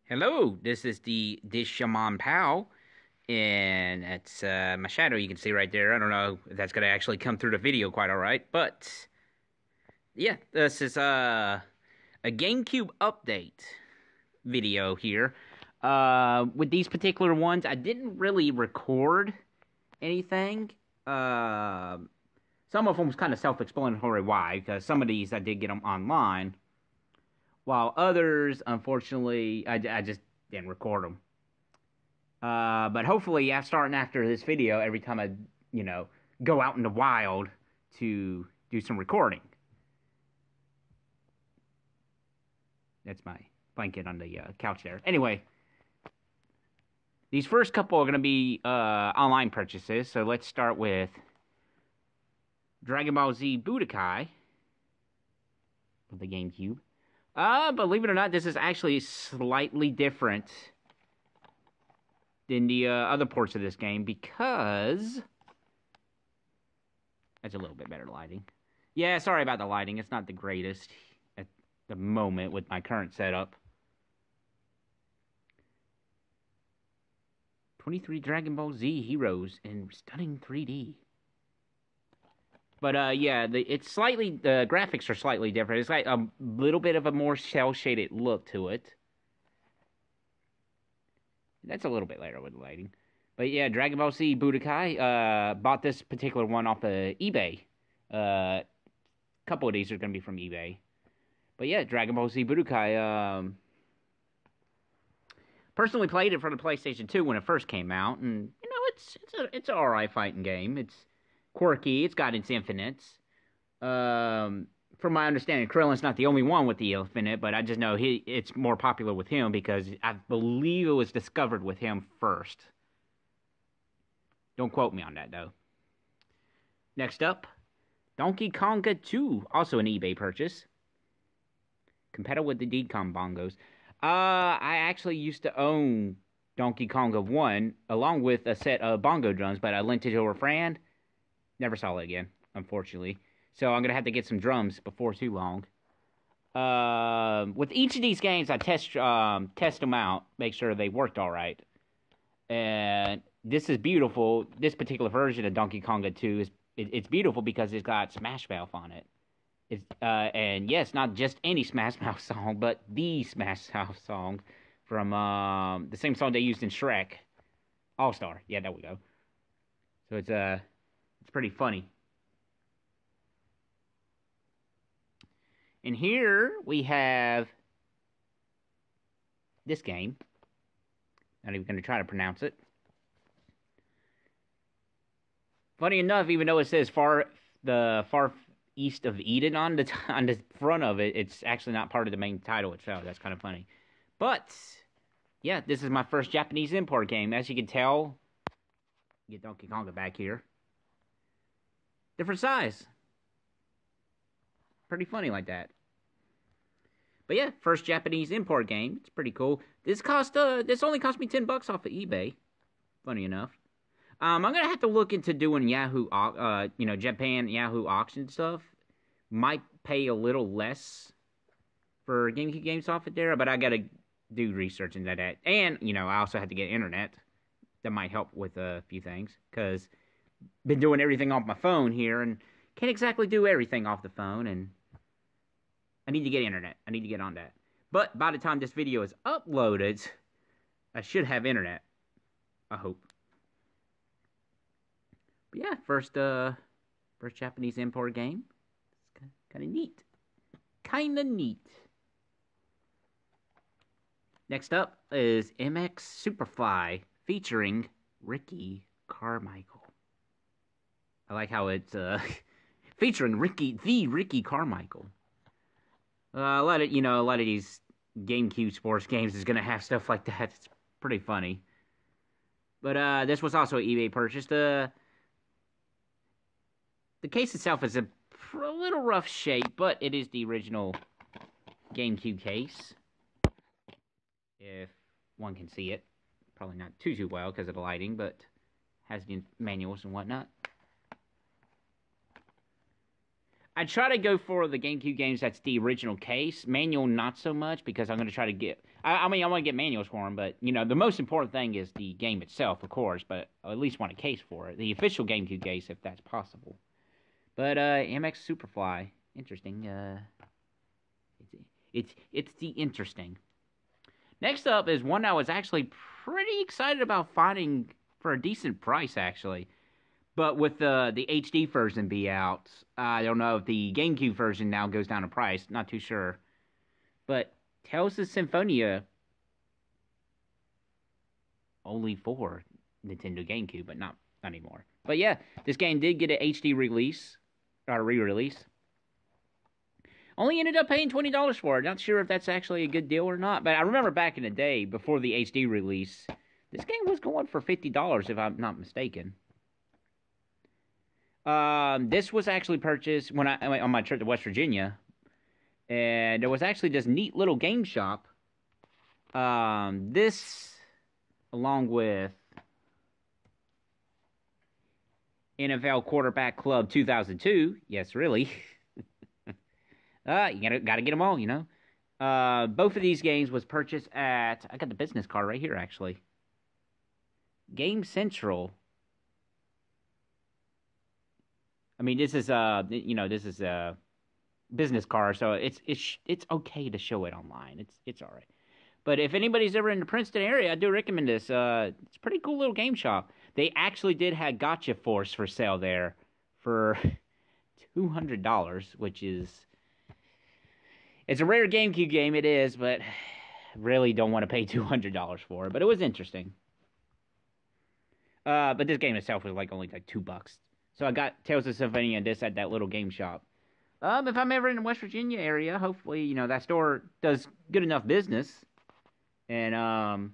Hello, this is the Shaman Pal, and that's my shadow you can see right there. I don't know if that's gonna actually come through the video quite all right, but yeah, this is a GameCube update video here. With these particular ones, I didn't really record anything. Uh, some of them was kind of self-explanatory why, because some of these I did get them online, while others, unfortunately, I just didn't record them. But hopefully, yeah, starting after this video, every time I, go out in the wild to do some recording. That's my blanket on the couch there. Anyway, these first couple are going to be online purchases. So let's start with Dragon Ball Z Budokai for the GameCube. Believe it or not, this is actually slightly different than the other ports of this game because that's a little bit better lighting. Yeah, sorry about the lighting. It's not the greatest at the moment with my current setup. 23 Dragon Ball Z heroes in stunning 3D. But yeah, the graphics are slightly different. It's like a little bit of a more cel-shaded look to it. That's a little bit later with the lighting. But yeah, Dragon Ball Z Budokai, bought this particular one off of eBay. A couple of these are going to be from eBay. But yeah, Dragon Ball Z Budokai, personally played it for the PlayStation 2 when it first came out. And, it's an alright fighting game. It's quirky. It's got its infinites. From my understanding, Krillin's not the only one with the infinite, but I just know it's more popular with him because I believe it was discovered with him first. Don't quote me on that, though. Next up, Donkey Konga 2, also an eBay purchase. Compatible with the Deedcom bongos. I actually used to own Donkey Konga 1, along with a set of bongo drums, but I lent it to a friend. Never saw it again, unfortunately. So I'm going to have to get some drums before too long. With each of these games, I test them out, make sure they worked all right. And this is beautiful. This particular version of Donkey Konga 2 it's beautiful because it's got Smash Mouth on it. And yes, not just any Smash Mouth song, but the Smash Mouth song from the same song they used in Shrek All-Star. Yeah, there we go. So it's pretty funny. And here we have this game. Not even going to try to pronounce it. Funny enough, even though it says far east of Eden on the front of it, it's actually not part of the main title itself. That's kind of funny. But yeah, this is my first Japanese import game. As you can tell, get Donkey Konga back here. Different size. Pretty funny like that. But yeah, first Japanese import game. It's pretty cool. This only cost me $10 off of eBay. Funny enough. I'm gonna have to look into doing Japan Yahoo auction stuff. Might pay a little less for GameCube games off it there, but I gotta do research into that. And I also have to get internet. That might help with a few things because been doing everything off my phone here and can't exactly do everything off the phone, and I need to get internet. I need to get on that. But by the time this video is uploaded, I should have internet. I hope. But yeah, first Japanese import game. It's kind of neat. Kind of neat. Next up is MX Superfly featuring Ricky Carmichael. I like how it's featuring Ricky Carmichael. A lot of these GameCube sports games is gonna have stuff like that. It's pretty funny. But this was also an eBay purchase. The case itself is a little rough shape, but it is the original GameCube case. If one can see it. Probably not too well because of the lighting, but has the manuals and whatnot. I try to go for the GameCube games that's the original case. Manual, not so much, because I'm going to try to get... I mean, I want to get manuals for them, but, you know, the most important thing is the game itself, of course, but I at least want a case for it. The official GameCube case, if that's possible. But, MX Superfly, interesting. It's the interesting. Next up is one I was actually pretty excited about finding for a decent price, actually. But with the HD version be out, I don't know if the GameCube version now goes down in price. Not too sure. But Tales of Symphonia only for Nintendo GameCube, but not anymore. But yeah, this game did get an HD release, or re-release. Only ended up paying $20 for it. Not sure if that's actually a good deal or not. But I remember back in the day, before the HD release, this game was going for $50 if I'm not mistaken. This was actually purchased when on my trip to West Virginia, and there was actually this neat little game shop. This, along with NFL Quarterback Club 2002, yes, really. You gotta get them all, you know. Both of these games was purchased at, I got the business card right here, actually. Game Central. I mean, this is you know, this is a business card, so it's okay to show it online. It's all right. But if anybody's ever in the Princeton area, I do recommend this. It's a pretty cool little game shop. They actually did have Gotcha Force for sale there for $200, which is, it's a rare GameCube game, it is, but really don't want to pay $200 for it. But it was interesting. But this game itself was like only like $2. So I got Tales of Symphonia and this at that little game shop. If I'm ever in the West Virginia area, hopefully, you know, that store does good enough business. And,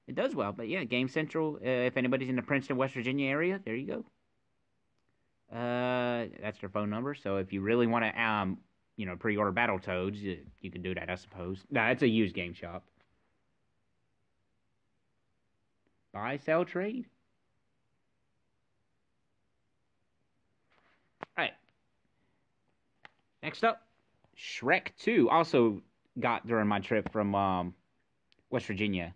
it does well. But yeah, Game Central, if anybody's in the Princeton, West Virginia area, there you go. That's their phone number. So if you really want to, you know, pre-order Battletoads, you can do that, I suppose. Nah, it's a used game shop. Buy, sell, trade. All right. Next up, Shrek II. Also got during my trip from West Virginia.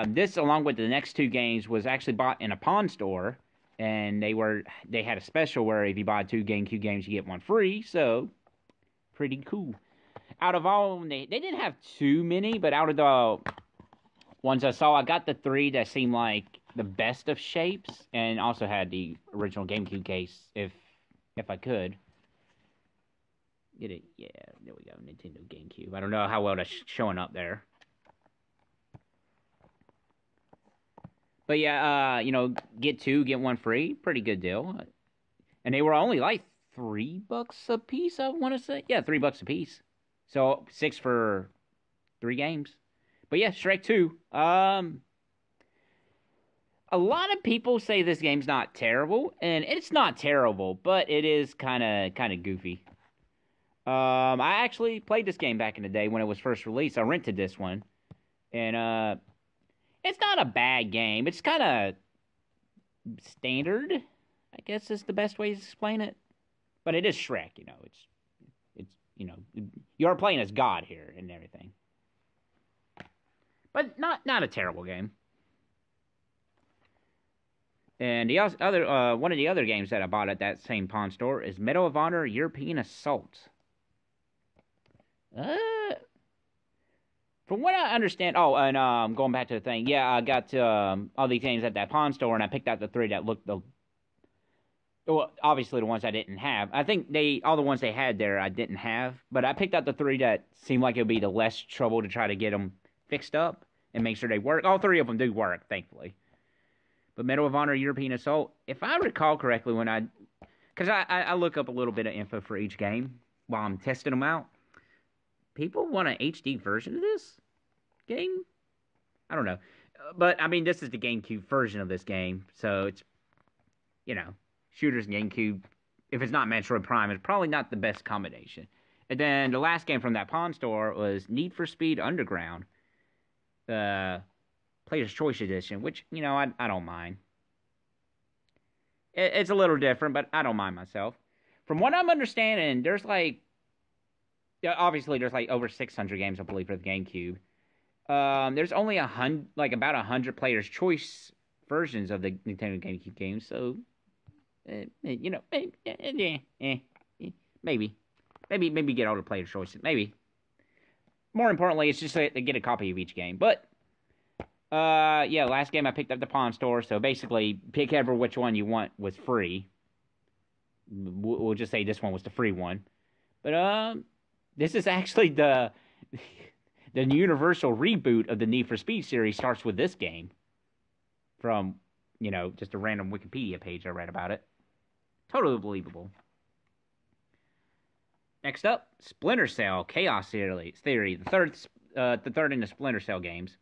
This, along with the next two games, was actually bought in a pawn store, and they had a special where if you buy 2 GameCube games, you get 1 free. So, pretty cool. Out of all, they didn't have too many, but out of the ones I saw, I got the 3 that seemed like the best of shapes, and also had the original GameCube case if I could. Get it? Yeah, there we go. Nintendo GameCube. I don't know how well that's showing up there. But yeah, you know, get 2, get 1 free. Pretty good deal. And they were only like $3 a piece, I want to say. Yeah, $3 a piece. So 6 for 3 games. But yeah, Shrek 2. A lot of people say this game's not terrible, and it's not terrible, but it is kind of goofy. I actually played this game back in the day when it was first released. I rented this one, and it's not a bad game. It's kind of standard, I guess is the best way to explain it. But it is Shrek, you know. It's you know, you are playing as God here and everything. But not a terrible game. And the other one of the other games that I bought at that same pawn store is Medal of Honor European Assault. From what I understand, and going back to the thing, yeah, I got all these games at that pawn store, and I picked out the 3 that looked well, obviously the ones I didn't have. I think all the ones they had there I didn't have, but I picked out the 3 that seemed like it would be the less trouble to try to get them fixed up and make sure they work. All 3 of them do work, thankfully. But Medal of Honor European Assault, if I recall correctly, because I look up a little bit of info for each game while I'm testing them out. People want an HD version of this game? I don't know. But, I mean, this is the GameCube version of this game. So, it's, you know, shooters and GameCube. If it's not Metroid Prime, it's probably not the best combination. And then the last game from that pawn store was Need for Speed Underground. Player's Choice Edition, which, you know, I don't mind. It's a little different, but I don't mind myself. From what I'm understanding, there's like yeah, obviously there's like over 600 games I believe for the GameCube. There's only about 100 players choice versions of the Nintendo GameCube games, so maybe, maybe get all the player choices, maybe. More importantly, it's just to get a copy of each game. But yeah, last game I picked up the Pawn Store, so basically pick ever which one you want was free. We'll just say this one was the free one. But this is actually the universal reboot of the Need for Speed series starts with this game. From, just a random Wikipedia page I read about it. Totally believable. Next up, Splinter Cell Chaos Theory, the third in the Splinter Cell games.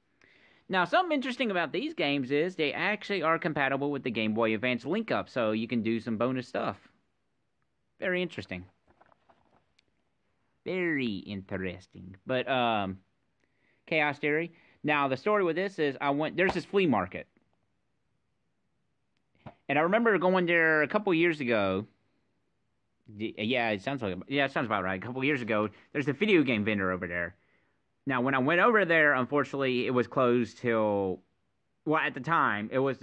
Now, something interesting about these games is they actually are compatible with the Game Boy Advance link-up, so you can do some bonus stuff. Very interesting. Very interesting. But, Chaos Theory. Now, the story with this is there's this flea market. And I remember going there a couple years ago. Yeah, it sounds about right. A couple years ago, there's a video game vendor over there. Now, when I went over there, unfortunately, it was closed till, well, at the time, it was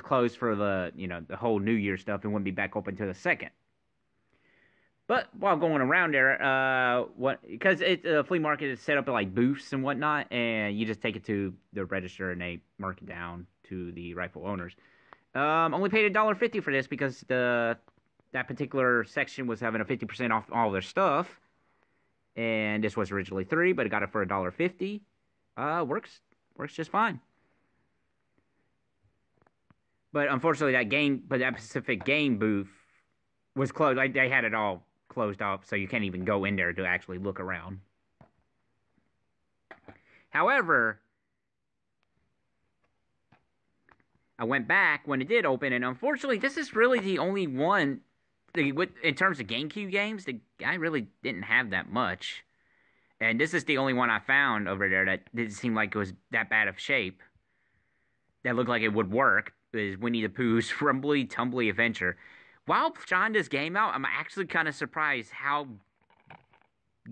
closed for the whole New Year stuff and wouldn't be back open until the 2nd. But while going around there, because a flea market is set up at like booths and whatnot, and you just take it to the register and they mark it down to the rightful owners. Only paid $1.50 for this because that particular section was having a 50% off all their stuff. And this was originally $3, but I got it for $1.50. Works just fine. But unfortunately, that specific game booth was closed. Like they had it all closed off, so you can't even go in there to actually look around. However, I went back when it did open, and unfortunately, this is really the only one. In terms of GameCube games, the guy really didn't have that much. And this is the only one I found over there that didn't seem like it was that bad of shape. That looked like it would work. Is Winnie the Pooh's Rumbly Tumbly Adventure. While trying this game out, I'm actually kind of surprised how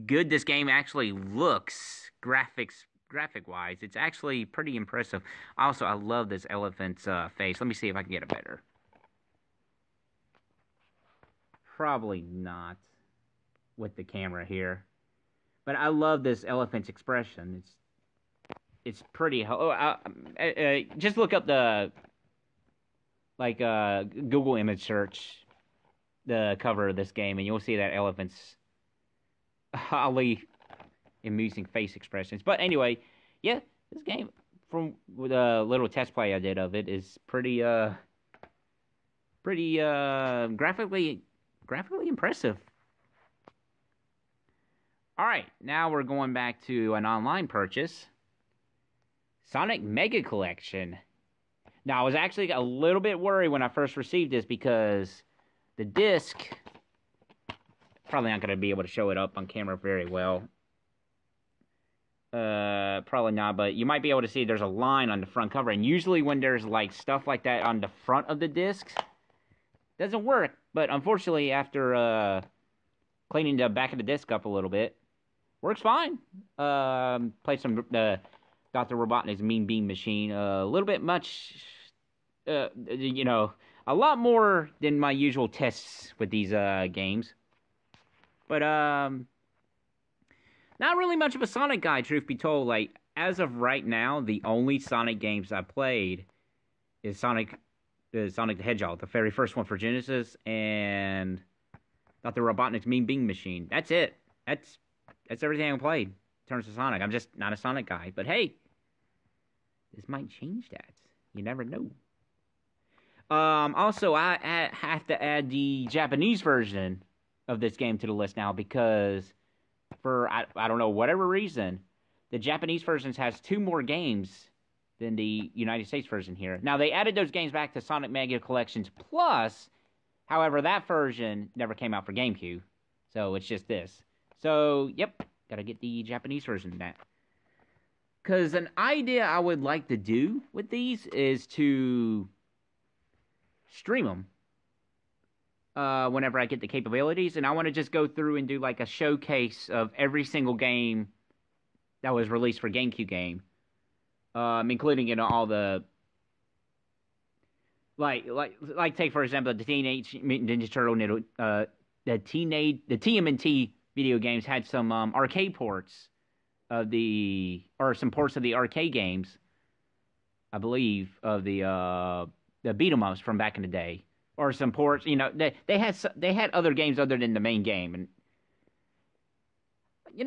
good this game actually looks graphic-wise. It's actually pretty impressive. Also, I love this elephant's face. Let me see if I can get it better. Probably not with the camera here, but I love this elephant's expression. It's pretty. Just look up the Google image search the cover of this game, and you'll see that elephant's highly amusing face expressions. But anyway, yeah, this game from the little test play I did of it is pretty graphically impressive. All right, now we're going back to an online purchase. Sonic Mega Collection. Now, I was actually a little bit worried when I first received this because the disc, probably not going to be able to show it up on camera very well. Probably not, but you might be able to see there's a line on the front cover. And usually when there's like stuff like that on the front of the disc, it doesn't work. But unfortunately, after cleaning the back of the disc up a little bit, works fine. Played some Dr. Robotnik's Mean Bean Machine. A little bit much, a lot more than my usual tests with these games. But not really much of a Sonic guy, truth be told. Like, as of right now, the only Sonic games I played is Sonic the Hedgehog, the very first one for Genesis, and Dr. Robotnik's Mean Bean Machine. That's it. That's everything I played in terms of Sonic. I'm just not a Sonic guy. But hey, this might change that. You never know. Also, I have to add the Japanese version of this game to the list now because for, I don't know, whatever reason, the Japanese version has 2 more games than the United States version here. Now, they added those games back to Sonic Mega Collections Plus. However, that version never came out for GameCube. So, it's just this. So, yep, gotta get the Japanese version of that. Because an idea I would like to do with these is to stream them. whenever I get the capabilities, and I want to just go through and do like a showcase of every single game that was released for GameCube game, including all the like take for example the Teenage Mutant Ninja Turtle the TMNT video games had some arcade ports of or some ports of the arcade games, I believe, of the beat 'em ups from back in the day, or some ports. They had other games other than the main game, and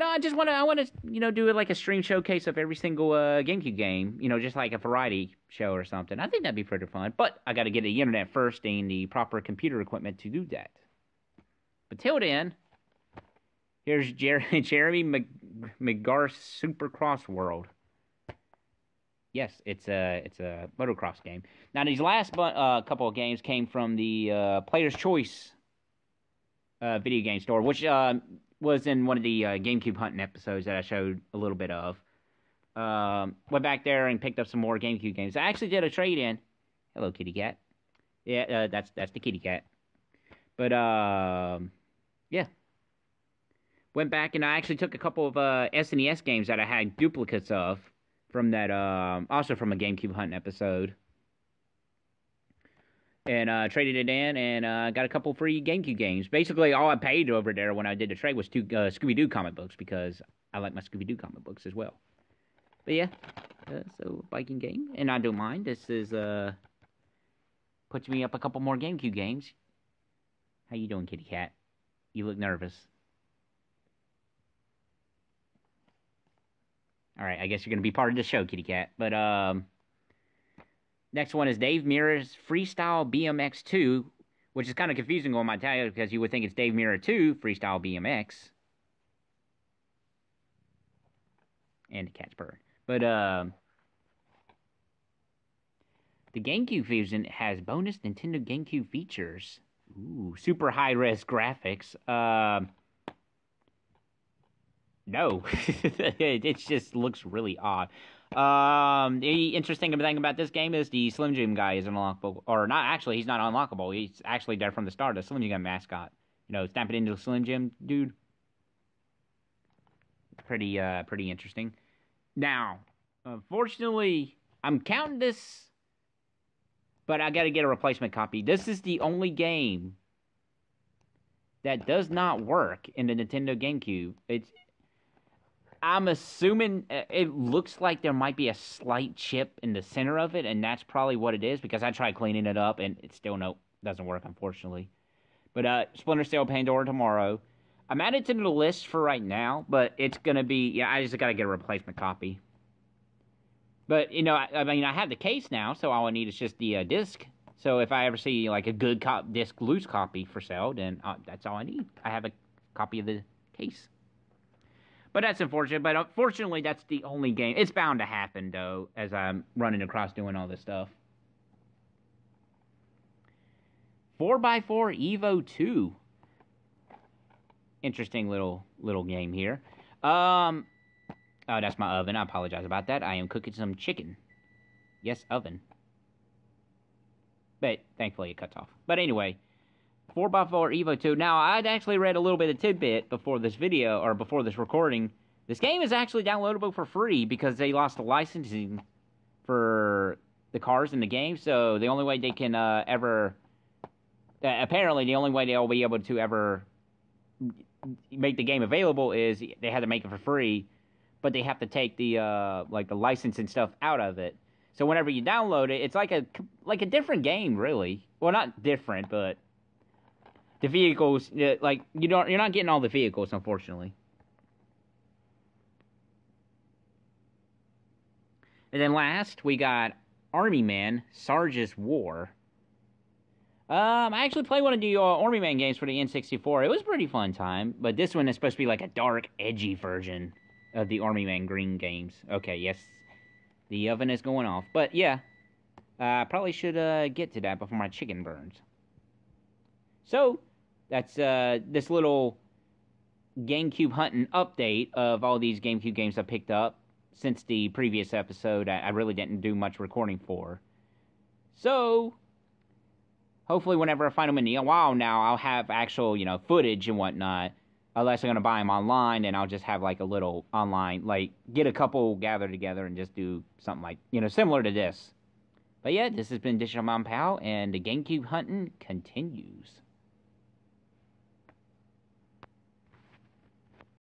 I want to do it like a stream showcase of every single GameCube game, just like a variety show or something. I think that'd be pretty fun, but I got to get the internet first and the proper computer equipment to do that. But till then, here's Jeremy McGarth's Supercross World. Yes, it's a motocross game. Now these last couple of games came from the Player's Choice video game store, which was in one of the GameCube hunting episodes that I showed a little bit of. Went back there and picked up some more GameCube games. I actually did a trade-in. Hello, kitty cat. Yeah, that's the kitty cat. But yeah. Went back and I actually took a couple of SNES games that I had duplicates of from that, also from a GameCube hunting episode. And traded it in and got a couple free GameCube games. Basically, all I paid over there when I did the trade was 2 Scooby-Doo comic books, because I like my Scooby-Doo comic books as well. But yeah, so biking game, and I don't mind. This is puts me up a couple more GameCube games. How you doing, kitty cat? You look nervous. All right, I guess you're gonna be part of the show, kitty cat. But next one is Dave Mirra's Freestyle BMX 2, which is kind of confusing on my title because you would think it's Dave Mirra 2 Freestyle BMX. And the cat's purring. But the GameCube version has bonus Nintendo GameCube features. Ooh, super high-res graphics. No. It just looks really odd. The interesting thing about this game is the Slim Jim guy is unlockable. Or not, actually, he's not unlockable. He's actually there from the start, the Slim Jim mascot. Snap it into the Slim Jim dude. Pretty interesting. Now, unfortunately, I'm counting this, but I gotta get a replacement copy. This is the only game that does not work in the Nintendo GameCube. I'm assuming it looks like there might be a slight chip in the center of it, and that's probably what it is, because I tried cleaning it up, and it still doesn't work, unfortunately. But Splinter Cell Pandora tomorrow. I'm added to the list for right now, but it's going to be... I just got to get a replacement copy. But, I mean, I have the case now, so all I need is just the disc. So if I ever see, like, a good disc loose copy for sale, then that's all I need. I have a copy of the case. But that's unfortunate. But unfortunately, that's the only game. It's bound to happen, though, as I'm running across doing all this stuff. 4x4 Evo 2. Interesting little game here. Oh, that's my oven. I apologize about that. I am cooking some chicken. Yes, oven. But thankfully it cuts off. But anyway, 4x4 Evo 2. Now, I'd actually read a little bit of tidbit before this video, or before this recording. This game is actually downloadable for free because they lost the licensing for the cars in the game. So the only way they can apparently the only way they'll be able to ever make the game available is they had to make it for free, but they have to take the the license and stuff out of it. So whenever you download it, it's like a different game, really. Well, not different, but the vehicles, you're not getting all the vehicles, unfortunately. And then last, we got Army Man, Sarges War. I actually played one of the Army Man games for the N64. It was a pretty fun time, but this one is supposed to be like a dark, edgy version of the Army Man Green games. Okay, yes, the oven is going off. But yeah, I probably should get to that before my chicken burns. So, that's this little GameCube hunting update of all these GameCube games I picked up since the previous episode I really didn't do much recording for. So... hopefully whenever I find them in a while now, I'll have actual, footage and whatnot. Unless I'm gonna buy them online, and I'll just have like a little online, like get a couple gathered together and just do something like, similar to this. But yeah, this has been Digital Mom Pal, and the GameCube hunting continues.